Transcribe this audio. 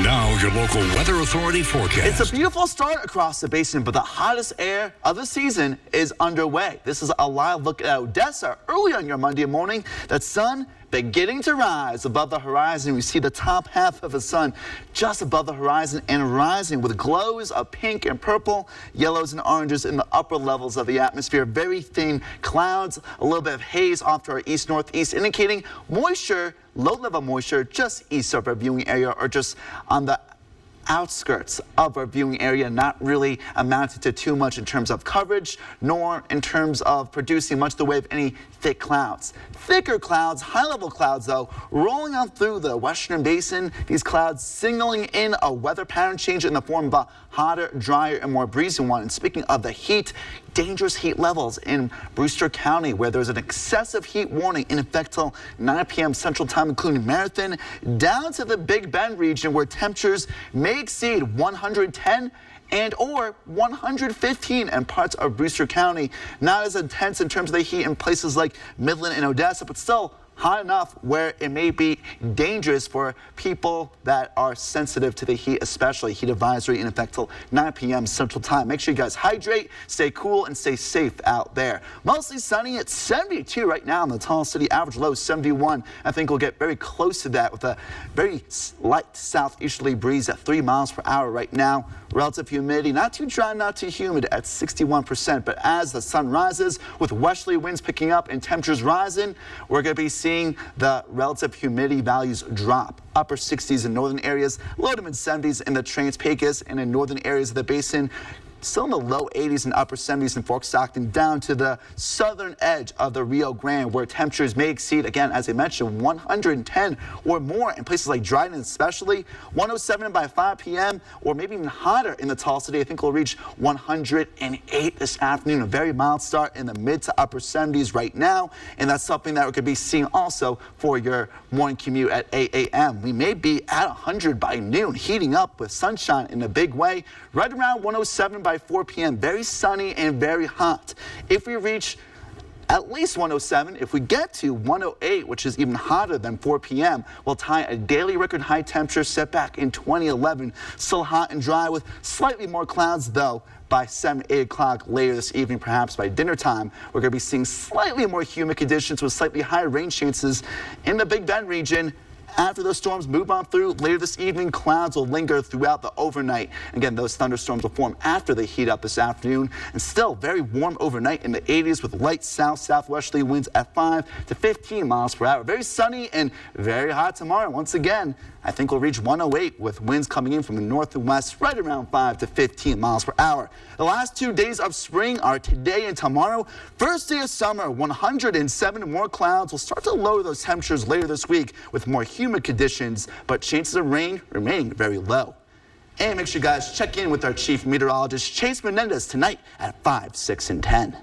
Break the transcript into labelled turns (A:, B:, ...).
A: Now, your local Weather Authority forecast.
B: It's a beautiful start across the basin, but the hottest air of the season is underway. This is a live look at Odessa early on your Monday morning. That sun beginning to rise above the horizon. We see the top half of the sun just above the horizon and rising with glows of pink and purple, yellows and oranges in the upper levels of the atmosphere. Very thin clouds, a little bit of haze off to our east-northeast, indicating moisture, low-level moisture just east of our viewing area or just on the outskirts of our viewing area, not really amounted to too much in terms of coverage, nor in terms of producing much the way of any thick clouds. Thicker clouds, high-level clouds, though, rolling on through the western basin. These clouds signaling in a weather pattern change in the form of a hotter, drier, and more breezy one. And speaking of the heat, dangerous heat levels in Brewster County, where there's an excessive heat warning in effect till 9 p.m. Central Time, including Marathon, down to the Big Bend region, where temperatures may exceed 110 and or 115 in parts of Brewster County. Not as intense in terms of the heat in places like Midland and Odessa, but still hot enough where it may be dangerous for people that are sensitive to the heat, especially heat advisory in effect till 9 p.m. Central Time. Make sure you guys hydrate, stay cool, and stay safe out there. Mostly sunny at 72 right now in the Tall City. Average low 71. I think we'll get very close to that with a very light southeasterly breeze at 3 miles per hour right now. Relative humidity, not too dry, not too humid at 61%. But as the sun rises, with westerly winds picking up and temperatures rising, we're going to be seeing the relative humidity values drop. Upper 60s in northern areas, low to mid 70s in the Trans-Pecos and in northern areas of the basin. Still in the low 80s and upper 70s in Fort Stockton, down to the southern edge of the Rio Grande, where temperatures may exceed, again, as I mentioned, 110 or more in places like Dryden, especially 107 by 5 p.m. or maybe even hotter in the Tall City. I think we'll reach 108 this afternoon. A very mild start in the mid to upper 70s right now, and that's something that we could be seeing also for your morning commute at 8 a.m. We may be at 100 by noon, heating up with sunshine in a big way, right around 107 by 4 p.m. Very sunny and very hot. If we reach at least 107, if we get to 108, which is even hotter than 4 p.m., we'll tie a daily record high temperature set back in 2011. Still hot and dry with slightly more clouds, though. By 7, 8 o'clock later this evening, perhaps by dinner time, we're going to be seeing slightly more humid conditions with slightly higher rain chances in the Big Bend region. After those storms move on through later this evening, clouds will linger throughout the overnight. Again, those thunderstorms will form after they heat up this afternoon, and still very warm overnight in the 80s with light south-southwesterly winds at 5 to 15 miles per hour. Very sunny and very hot tomorrow. Once again, I think we'll reach 108 with winds coming in from the north and west right around 5 to 15 miles per hour. The last 2 days of spring are today and tomorrow. First day of summer, 107 more clouds. We'll start to lower those temperatures later this week with more humid conditions, but chances of rain remaining very low. And make sure you guys check in with our chief meteorologist, Chase Menendez, tonight at 5, 6, and 10.